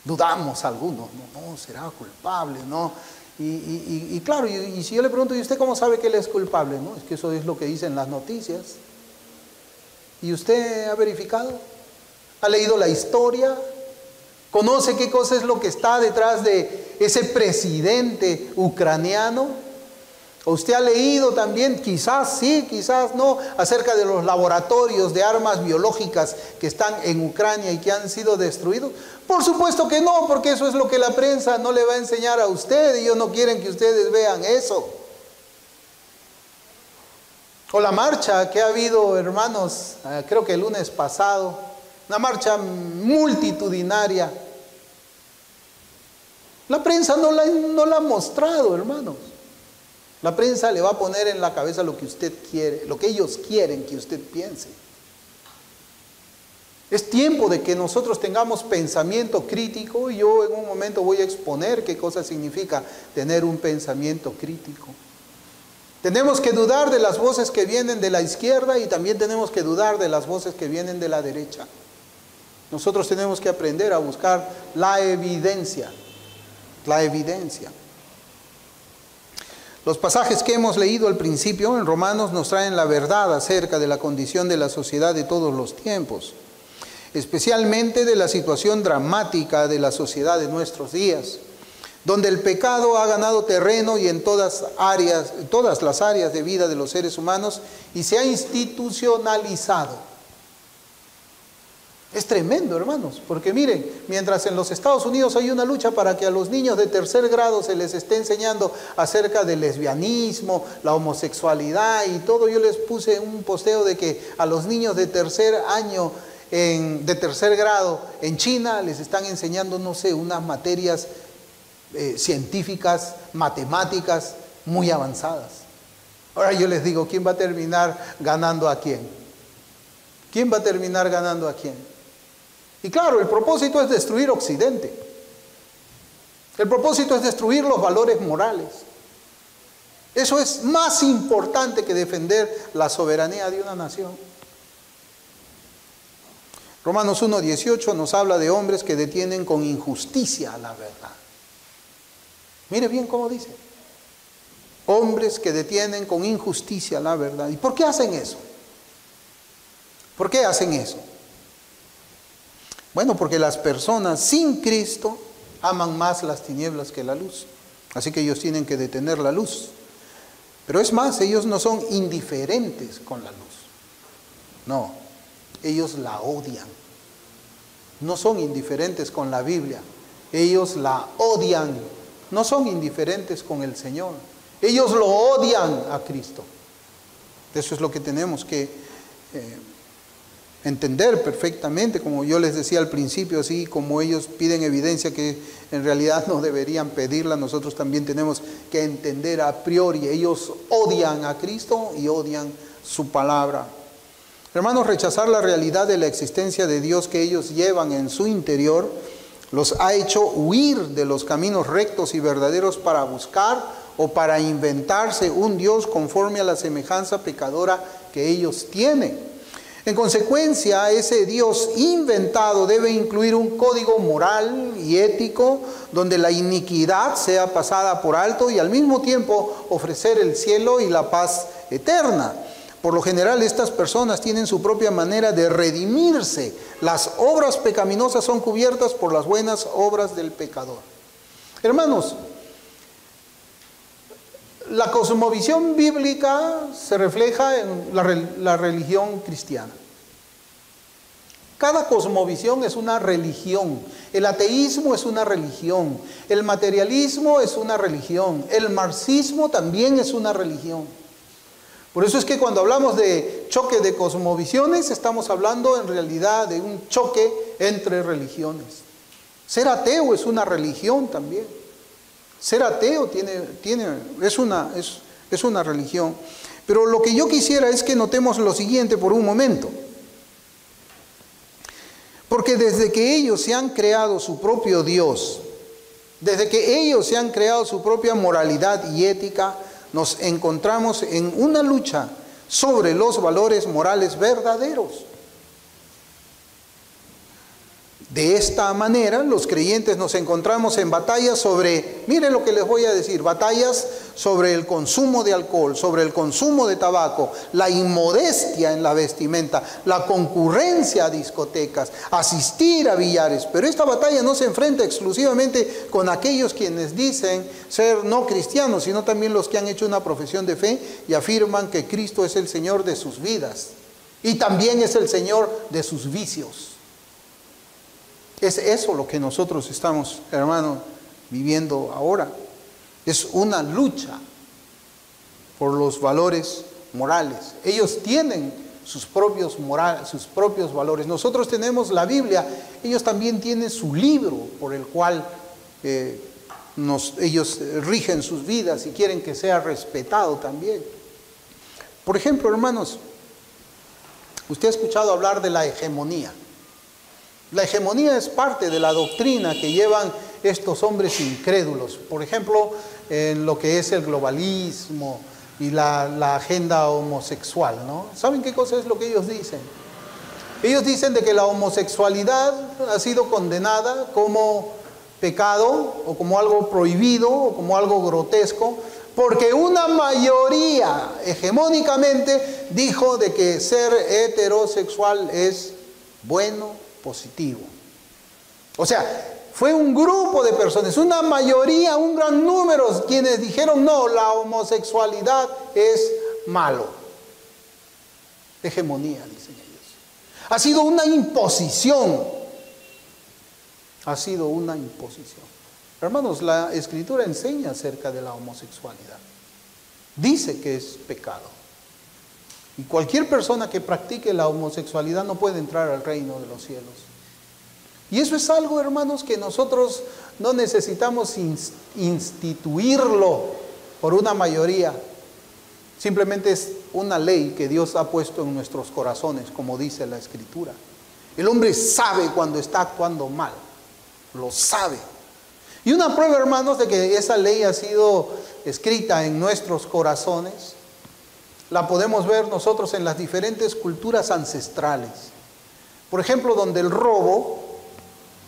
Dudamos algunos. No, será culpable, ¿no? Y claro, y si yo le pregunto, ¿y usted cómo sabe que él es culpable? No, es que eso es lo que dicen las noticias. ¿Y usted ha verificado? ¿Ha leído la historia? ¿Conoce qué cosa es lo que está detrás de ese presidente ucraniano? ¿O usted ha leído también, quizás sí, quizás no, acerca de los laboratorios de armas biológicas que están en Ucrania y que han sido destruidos? Por supuesto que no, porque eso es lo que la prensa no le va a enseñar a usted. Ellos no quieren que ustedes vean eso. O la marcha que ha habido, hermanos, creo que el lunes pasado, una marcha multitudinaria. La prensa no la ha mostrado, hermanos. La prensa le va a poner en la cabeza lo que usted quiere, lo que ellos quieren que usted piense. Es tiempo de que nosotros tengamos pensamiento crítico, y yo en un momento voy a exponer qué cosa significa tener un pensamiento crítico. Tenemos que dudar de las voces que vienen de la izquierda y también tenemos que dudar de las voces que vienen de la derecha. Nosotros tenemos que aprender a buscar la evidencia. La evidencia. Los pasajes que hemos leído al principio en Romanos nos traen la verdad acerca de la condición de la sociedad de todos los tiempos, especialmente de la situación dramática de la sociedad de nuestros días, donde el pecado ha ganado terreno y en todas las áreas de vida de los seres humanos y se ha institucionalizado. Es tremendo, hermanos, porque miren, mientras en los Estados Unidos hay una lucha para que a los niños de tercer grado se les esté enseñando acerca del lesbianismo, la homosexualidad y todo, yo les puse un posteo de que a los niños de tercer año, de tercer grado en China les están enseñando, no sé, unas materias científicas, matemáticas muy avanzadas. Ahora yo les digo, ¿quién va a terminar ganando a quién? ¿Quién va a terminar ganando a quién? Y claro, el propósito es destruir Occidente. El propósito es destruir los valores morales. Eso es más importante que defender la soberanía de una nación. Romanos 1:18 nos habla de hombres que detienen con injusticia la verdad. Mire bien cómo dice. Hombres que detienen con injusticia la verdad. ¿Y por qué hacen eso? ¿Por qué hacen eso? Bueno, porque las personas sin Cristo aman más las tinieblas que la luz. Así que ellos tienen que detener la luz. Pero es más, ellos no son indiferentes con la luz. No, ellos la odian. No son indiferentes con la Biblia. Ellos la odian. No son indiferentes con el Señor. Ellos lo odian a Cristo. Eso es lo que tenemos que entender perfectamente, como yo les decía al principio, así como ellos piden evidencia que en realidad no deberían pedirla, nosotros también tenemos que entender a priori. Ellos odian a Cristo y odian su palabra. Hermanos, rechazar la realidad de la existencia de Dios que ellos llevan en su interior los ha hecho huir de los caminos rectos y verdaderos para buscar o para inventarse un Dios conforme a la semejanza pecadora que ellos tienen. En consecuencia, ese Dios inventado debe incluir un código moral y ético donde la iniquidad sea pasada por alto y al mismo tiempo ofrecer el cielo y la paz eterna. Por lo general, estas personas tienen su propia manera de redimirse. Las obras pecaminosas son cubiertas por las buenas obras del pecador. Hermanos, la cosmovisión bíblica se refleja en la religión cristiana. Cada cosmovisión es una religión. El ateísmo es una religión. El materialismo es una religión. El marxismo también es una religión. Por eso es que cuando hablamos de choque de cosmovisiones, estamos hablando en realidad de un choque entre religiones. Ser ateo es una religión también. Ser ateo es una religión. Pero lo que yo quisiera es que notemos lo siguiente por un momento. Porque desde que ellos se han creado su propio Dios, desde que ellos se han creado su propia moralidad y ética, nos encontramos en una lucha sobre los valores morales verdaderos. De esta manera, los creyentes nos encontramos en batallas sobre, miren lo que les voy a decir, batallas sobre el consumo de alcohol, sobre el consumo de tabaco, la inmodestia en la vestimenta, la concurrencia a discotecas, asistir a billares. Pero esta batalla no se enfrenta exclusivamente con aquellos quienes dicen ser no cristianos, sino también los que han hecho una profesión de fe y afirman que Cristo es el Señor de sus vidas y también es el Señor de sus vicios. Es eso lo que nosotros estamos, hermanos, viviendo ahora. Es una lucha por los valores morales. Ellos tienen sus propios valores. Nosotros tenemos la Biblia. Ellos también tienen su libro por el cual ellos rigen sus vidas y quieren que sea respetado también. Por ejemplo, hermanos, usted ha escuchado hablar de la hegemonía. La hegemonía es parte de la doctrina que llevan estos hombres incrédulos. Por ejemplo, en lo que es el globalismo y la agenda homosexual, ¿no? ¿Saben qué cosa es lo que ellos dicen? Ellos dicen de que la homosexualidad ha sido condenada como pecado o como algo prohibido o como algo grotesco, porque una mayoría hegemónicamente dijo de que ser heterosexual es bueno, positivo. O sea, fue un grupo de personas, una mayoría, un gran número, quienes dijeron no, la homosexualidad es malo. Hegemonía, dicen ellos. Ha sido una imposición. Ha sido una imposición. Hermanos, la Escritura enseña acerca de la homosexualidad. Dice que es pecado. Y cualquier persona que practique la homosexualidad no puede entrar al reino de los cielos. Y eso es algo, hermanos, que nosotros no necesitamos instituirlo por una mayoría. Simplemente es una ley que Dios ha puesto en nuestros corazones, como dice la Escritura. El hombre sabe cuando está actuando mal. Lo sabe. Y una prueba, hermanos, de que esa ley ha sido escrita en nuestros corazones, la podemos ver nosotros en las diferentes culturas ancestrales. Por ejemplo, donde el robo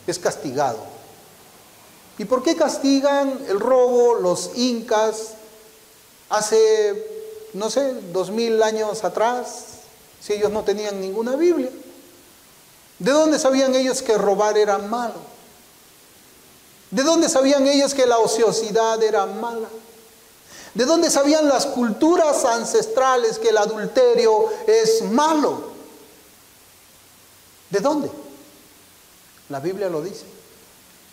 es castigado. ¿Y por qué castigan el robo los incas hace, no sé, 2000 años atrás, si ellos no tenían ninguna Biblia? ¿De dónde sabían ellos que robar era malo? ¿De dónde sabían ellos que la ociosidad era mala? ¿De dónde sabían las culturas ancestrales que el adulterio es malo? ¿De dónde? La Biblia lo dice.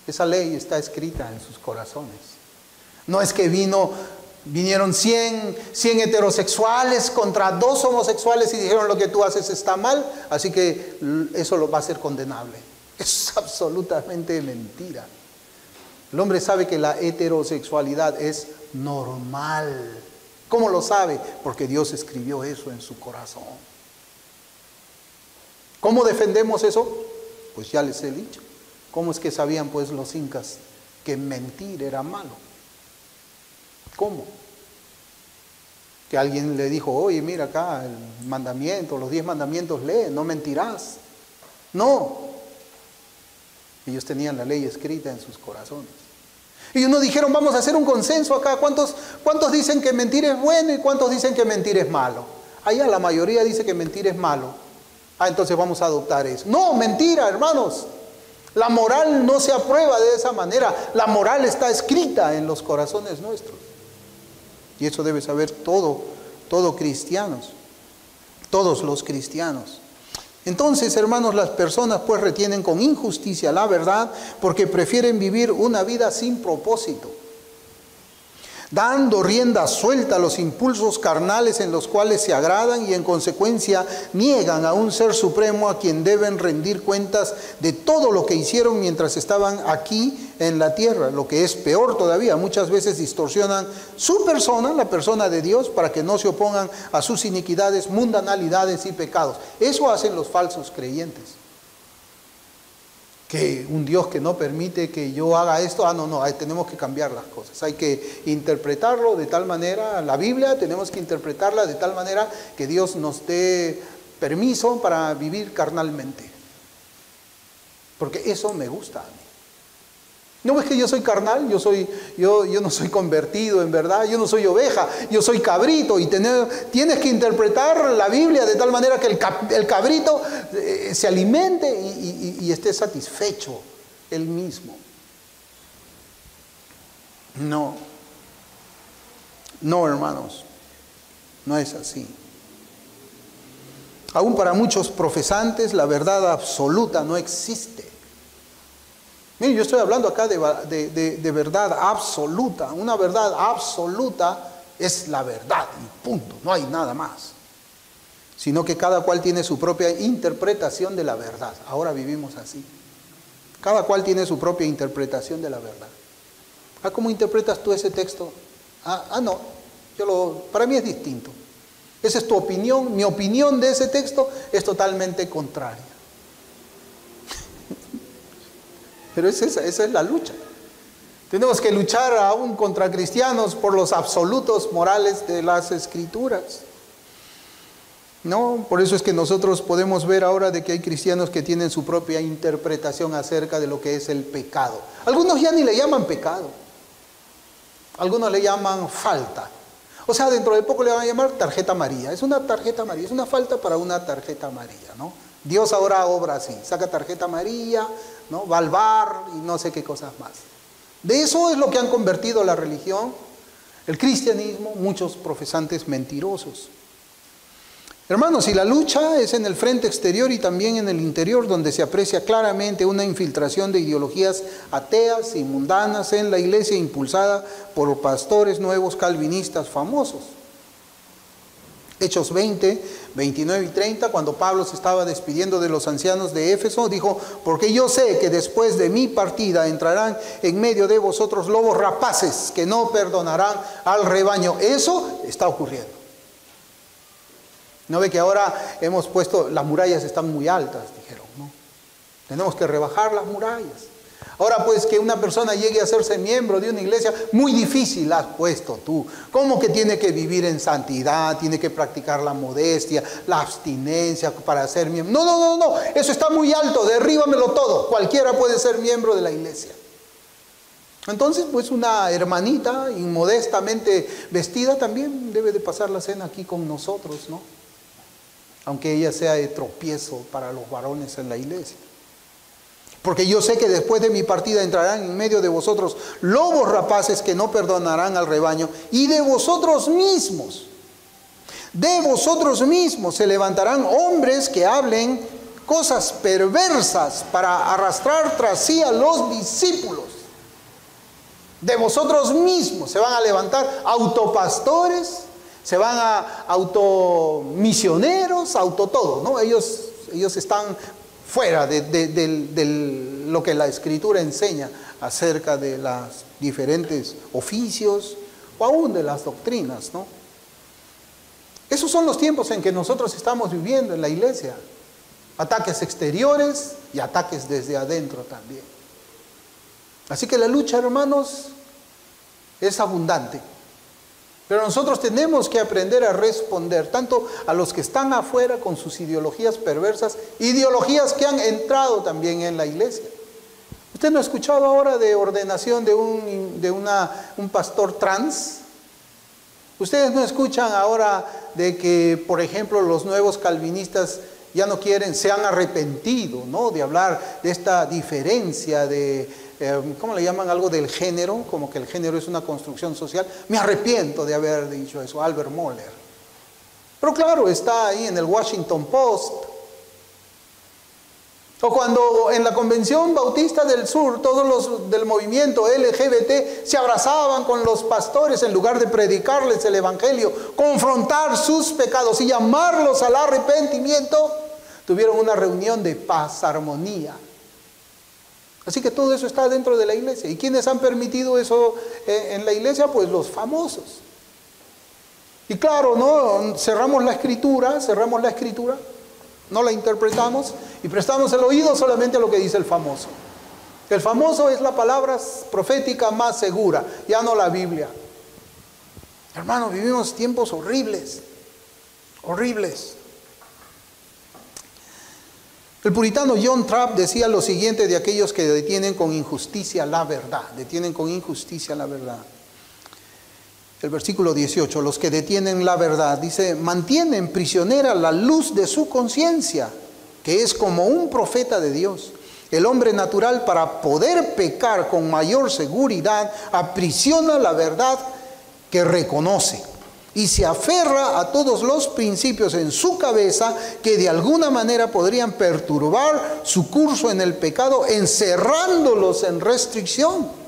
Esa ley está escrita en sus corazones. No es que vinieron 100 heterosexuales contra 2 homosexuales y dijeron lo que tú haces está mal, así que eso lo va a ser condenable. Es absolutamente mentira. El hombre sabe que la heterosexualidad es normal. ¿Cómo lo sabe? Porque Dios escribió eso en su corazón. ¿Cómo defendemos eso? Pues ya les he dicho. ¿Cómo es que sabían pues los incas que mentir era malo? ¿Cómo? Que alguien le dijo, oye, mira acá el mandamiento, los 10 mandamientos lee, no mentirás. No. Ellos tenían la ley escrita en sus corazones. Y unos dijeron, vamos a hacer un consenso acá. ¿Cuántos dicen que mentir es bueno y cuántos dicen que mentir es malo? Allá la mayoría dice que mentir es malo. Entonces vamos a adoptar eso. No, mentira, hermanos. La moral no se aprueba de esa manera. La moral está escrita en los corazones nuestros. Y eso debe saber todo cristianos. Todos los cristianos. Entonces, hermanos, las personas pues retienen con injusticia la verdad porque prefieren vivir una vida sin propósito, dando rienda suelta a los impulsos carnales en los cuales se agradan y en consecuencia niegan a un ser supremo a quien deben rendir cuentas de todo lo que hicieron mientras estaban aquí en la tierra. Lo que es peor todavía, muchas veces distorsionan su persona, la persona de Dios, para que no se opongan a sus iniquidades, mundanalidades y pecados. Eso hacen los falsos creyentes. Que un Dios que no permite que yo haga esto, no, tenemos que cambiar las cosas. Hay que interpretarlo de tal manera, la Biblia tenemos que interpretarla de tal manera que Dios nos dé permiso para vivir carnalmente. Porque eso me gusta a mí. ¿No ves que yo soy carnal? Yo no soy convertido en verdad, yo no soy oveja, yo soy cabrito y tienes que interpretar la Biblia de tal manera que el cabrito se alimente y esté satisfecho él mismo. No, hermanos, no es así. Aún para muchos profesantes la verdad absoluta no existe. Miren, yo estoy hablando acá de verdad absoluta. Una verdad absoluta es la verdad y punto, no hay nada más. Sino que cada cual tiene su propia interpretación de la verdad. Ahora vivimos así. Cada cual tiene su propia interpretación de la verdad. ¿Cómo interpretas tú ese texto? No, para mí es distinto. Esa es tu opinión, mi opinión de ese texto es totalmente contraria. Pero esa es la lucha. Tenemos que luchar aún contra cristianos por los absolutos morales de las Escrituras. No, por eso es que nosotros podemos ver ahora de que hay cristianos que tienen su propia interpretación acerca de lo que es el pecado. Algunos ya ni le llaman pecado. Algunos le llaman falta. O sea, dentro de poco le van a llamar tarjeta amarilla. Es una tarjeta amarilla, es una falta para una tarjeta amarilla, ¿no? Dios ahora obra así, saca tarjeta amarilla, ¿no? Va al bar y no sé qué cosas más. De eso es lo que han convertido la religión, el cristianismo, muchos profesantes mentirosos. Hermanos, y la lucha es en el frente exterior y también en el interior, donde se aprecia claramente una infiltración de ideologías ateas y mundanas en la iglesia, impulsada por pastores nuevos calvinistas famosos. Hechos 20, 29 y 30, cuando Pablo se estaba despidiendo de los ancianos de Éfeso, dijo: porque yo sé que después de mi partida entrarán en medio de vosotros lobos rapaces que no perdonarán al rebaño. Eso está ocurriendo. ¿No ve que ahora hemos puesto, las murallas están muy altas, dijeron, ¿no? Tenemos que rebajar las murallas. Ahora pues que una persona llegue a hacerse miembro de una iglesia, muy difícil has puesto tú. ¿Cómo que tiene que vivir en santidad? Tiene que practicar la modestia, la abstinencia para ser miembro. No, eso está muy alto, derríbamelo todo. Cualquiera puede ser miembro de la iglesia. Entonces pues una hermanita inmodestamente vestida también debe de pasar la cena aquí con nosotros, ¿no? Aunque ella sea de tropiezo para los varones en la iglesia. Porque yo sé que después de mi partida entrarán en medio de vosotros lobos rapaces que no perdonarán al rebaño, y de vosotros mismos se levantarán hombres que hablen cosas perversas para arrastrar tras sí a los discípulos. De vosotros mismos se van a levantar autopastores, se van a automisioneros, todo, ¿no? Ellos están fuera de lo que la Escritura enseña acerca de los diferentes oficios o aún de las doctrinas, ¿no? Esos son los tiempos en que nosotros estamos viviendo en la iglesia. Ataques exteriores y ataques desde adentro también. Así que la lucha, hermanos, es abundante. Pero nosotros tenemos que aprender a responder tanto a los que están afuera con sus ideologías perversas, ideologías que han entrado también en la iglesia. ¿Usted no ha escuchado ahora de ordenación de un pastor trans? ¿Ustedes no escuchan ahora de que, por ejemplo, los nuevos calvinistas ya no quieren, se han arrepentido, ¿no?, de hablar de esta diferencia de, ¿cómo le llaman? Algo del género, como que el género es una construcción social? Me arrepiento de haber dicho eso, Albert Mohler. Pero claro, está ahí en el Washington Post. O cuando en la Convención Bautista del Sur, todos los del movimiento LGBT se abrazaban con los pastores en lugar de predicarles el Evangelio, confrontar sus pecados y llamarlos al arrepentimiento, tuvieron una reunión de paz, armonía. Así que todo eso está dentro de la iglesia. ¿Y quiénes han permitido eso en la iglesia? Pues los famosos. Y claro, ¿no? Cerramos la escritura, no la interpretamos y prestamos el oído solamente a lo que dice el famoso. El famoso es la palabra profética más segura, ya no la Biblia. Hermanos, vivimos tiempos horribles, horribles. El puritano John Trapp decía lo siguiente de aquellos que detienen con injusticia la verdad, El versículo 18, los que detienen la verdad, dice, mantienen prisionera la luz de su conciencia, que es como un profeta de Dios. El hombre natural, para poder pecar con mayor seguridad, aprisiona la verdad que reconoce y se aferra a todos los principios en su cabeza que de alguna manera podrían perturbar su curso en el pecado, encerrándolos en restricción.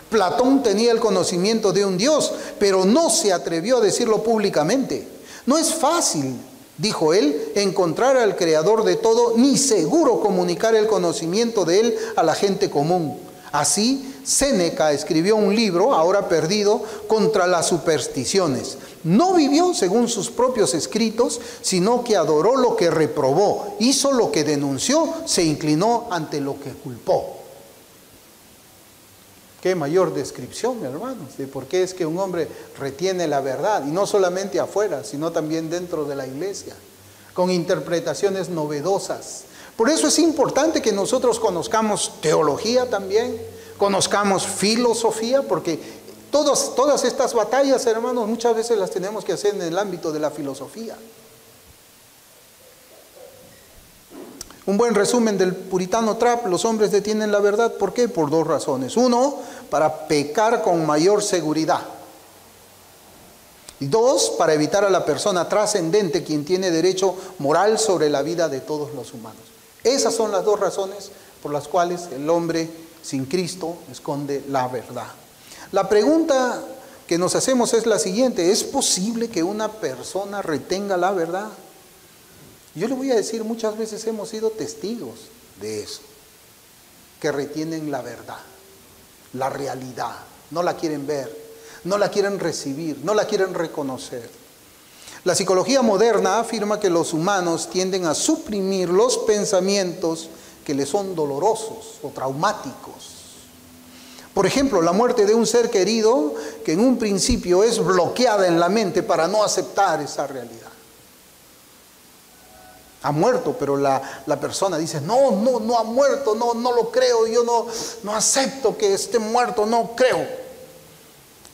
Platón tenía el conocimiento de un Dios, pero no se atrevió a decirlo públicamente. No es fácil, dijo él, encontrar al creador de todo, ni seguro comunicar el conocimiento de él a la gente común. Así, Séneca escribió un libro, ahora perdido, contra las supersticiones. No vivió según sus propios escritos, sino que adoró lo que reprobó, hizo lo que denunció, se inclinó ante lo que culpó. Qué mayor descripción, hermanos, de por qué es que un hombre retiene la verdad, y no solamente afuera, sino también dentro de la iglesia, con interpretaciones novedosas. Por eso es importante que nosotros conozcamos teología también, conozcamos filosofía, porque todas estas batallas, hermanos, muchas veces las tenemos que hacer en el ámbito de la filosofía. Un buen resumen del puritano Trapp: los hombres detienen la verdad. ¿Por qué? Por dos razones. Uno, para pecar con mayor seguridad. Y dos, para evitar a la persona trascendente, quien tiene derecho moral sobre la vida de todos los humanos. Esas son las dos razones por las cuales el hombre sin Cristo esconde la verdad. La pregunta que nos hacemos es la siguiente: ¿es posible que una persona retenga la verdad? Yo le voy a decir, muchas veces hemos sido testigos de eso, que retienen la verdad, la realidad, no la quieren ver, no la quieren recibir, no la quieren reconocer. La psicología moderna afirma que los humanos tienden a suprimir los pensamientos que les son dolorosos o traumáticos. Por ejemplo, la muerte de un ser querido que en un principio es bloqueada en la mente para no aceptar esa realidad. Ha muerto, pero la persona dice, no ha muerto, no lo creo, yo no acepto que esté muerto, no creo.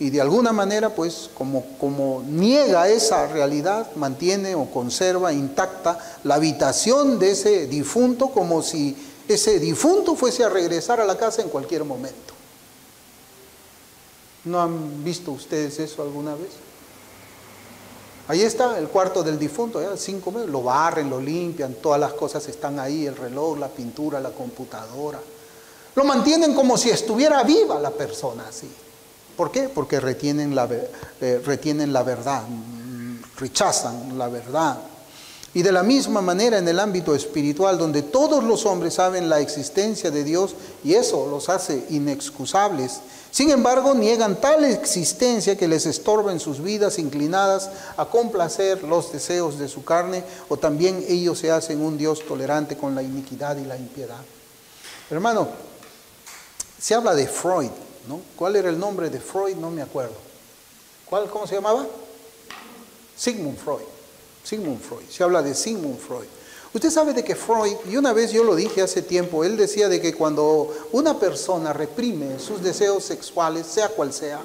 Y de alguna manera, pues, como niega esa realidad, mantiene o conserva intacta la habitación de ese difunto como si ese difunto fuese a regresar a la casa en cualquier momento. ¿No han visto ustedes eso alguna vez? Ahí está el cuarto del difunto, ya 5 meses, lo barren, lo limpian, todas las cosas están ahí, el reloj, la pintura, la computadora. Lo mantienen como si estuviera viva la persona así. ¿Por qué? Porque retienen la verdad, rechazan la verdad. Y de la misma manera en el ámbito espiritual, donde todos los hombres saben la existencia de Dios y eso los hace inexcusables, sin embargo niegan tal existencia que les estorba en sus vidas inclinadas a complacer los deseos de su carne, o también ellos se hacen un Dios tolerante con la iniquidad y la impiedad. Hermano, se habla de Freud, ¿no? ¿Cuál era el nombre de Freud? No me acuerdo. ¿Cómo se llamaba? Sigmund Freud. Sigmund Freud. Se habla de Sigmund Freud. Usted sabe de que Freud, y una vez yo lo dije hace tiempo, él decía de que cuando una persona reprime sus deseos sexuales, sea cual sea,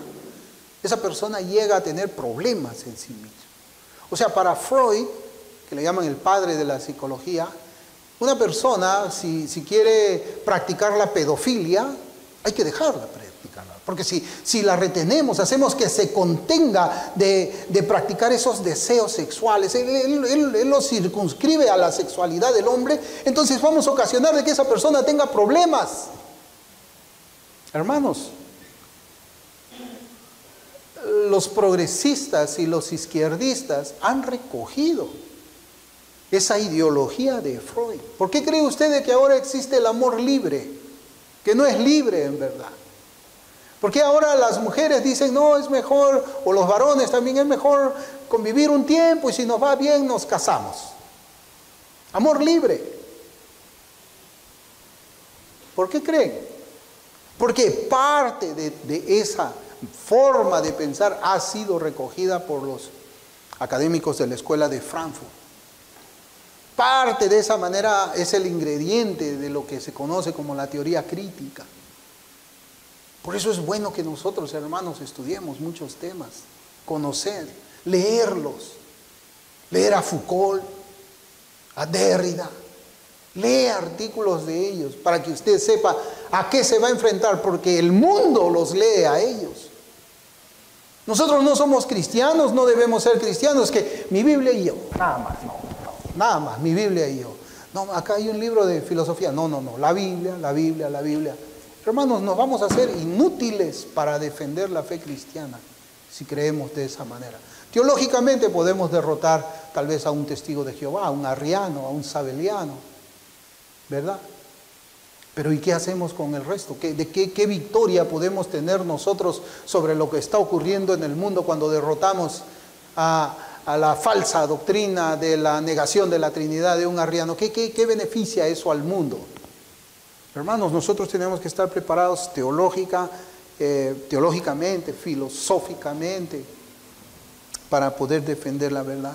esa persona llega a tener problemas en sí misma. O sea, para Freud, que le llaman el padre de la psicología, una persona, si quiere practicar la pedofilia, hay que dejarla practicarla. Porque si la retenemos, hacemos que se contenga de practicar esos deseos sexuales, él lo circunscribe a la sexualidad del hombre, entonces vamos a ocasionar de que esa persona tenga problemas. Hermanos, los progresistas y los izquierdistas han recogido esa ideología de Freud. ¿Por qué cree usted de que ahora existe el amor libre? Que no es libre en verdad. ¿Por qué ahora las mujeres dicen, no, es mejor, o los varones también, es mejor convivir un tiempo y si nos va bien nos casamos? Amor libre. ¿Por qué creen? Porque parte de esa forma de pensar ha sido recogida por los académicos de la escuela de Frankfurt. Parte de esa manera es el ingrediente de lo que se conoce como la teoría crítica. Por eso es bueno que nosotros, hermanos, estudiemos muchos temas, conocer, leerlos, leer a Foucault, a Derrida, lea artículos de ellos para que usted sepa a qué se va a enfrentar, porque el mundo los lee a ellos. Nosotros no somos cristianos, no debemos ser cristianos, que mi Biblia y yo, nada más, nada más, mi Biblia y yo. No, acá hay un libro de filosofía, no, la Biblia. Hermanos, nos vamos a hacer inútiles para defender la fe cristiana si creemos de esa manera. Teológicamente podemos derrotar tal vez a un testigo de Jehová, a un arriano, a un sabeliano, ¿verdad? Pero ¿y qué hacemos con el resto? ¿Qué victoria podemos tener nosotros sobre lo que está ocurriendo en el mundo cuando derrotamos a la falsa doctrina de la negación de la Trinidad de un arriano? ¿Qué beneficia eso al mundo? Hermanos, nosotros tenemos que estar preparados teológicamente, filosóficamente, para poder defender la verdad.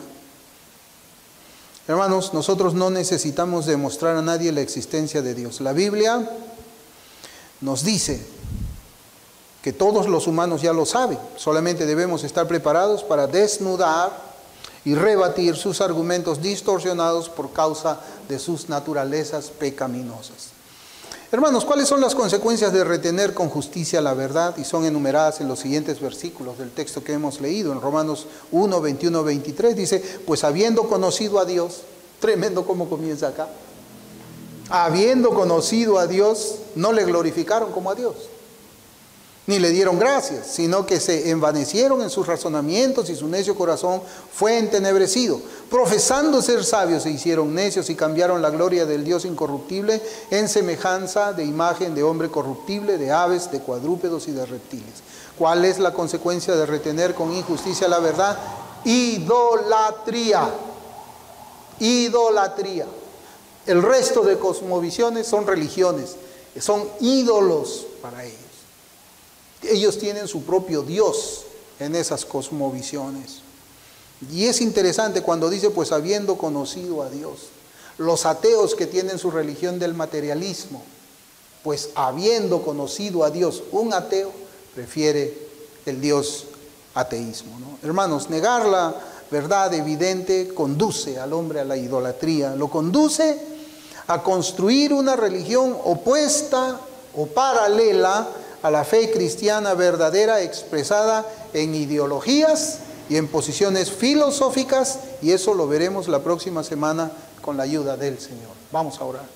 Hermanos, nosotros no necesitamos demostrar a nadie la existencia de Dios. La Biblia nos dice que todos los humanos ya lo saben, solamente debemos estar preparados para desnudar y rebatir sus argumentos distorsionados por causa de sus naturalezas pecaminosas. Hermanos, ¿cuáles son las consecuencias de retener con justicia la verdad? Y son enumeradas en los siguientes versículos del texto que hemos leído. En Romanos 1, 21, 23 dice, pues habiendo conocido a Dios, tremendo cómo comienza acá, habiendo conocido a Dios, no le glorificaron como a Dios, ni le dieron gracias, sino que se envanecieron en sus razonamientos y su necio corazón fue entenebrecido. Profesando ser sabios se hicieron necios y cambiaron la gloria del Dios incorruptible en semejanza de imagen de hombre corruptible, de aves, de cuadrúpedos y de reptiles. ¿Cuál es la consecuencia de retener con injusticia la verdad? Idolatría. Idolatría. El resto de cosmovisiones son religiones, son ídolos para ellos. Ellos tienen su propio Dios en esas cosmovisiones. Y es interesante cuando dice, pues habiendo conocido a Dios. Los ateos que tienen su religión del materialismo, pues habiendo conocido a Dios, un ateo prefiere el Dios ateísmo, ¿no? Hermanos, negar la verdad evidente conduce al hombre a la idolatría, lo conduce a construir una religión opuesta o paralela a la fe cristiana verdadera expresada en ideologías y en posiciones filosóficas, y eso lo veremos la próxima semana con la ayuda del Señor. Vamos a orar.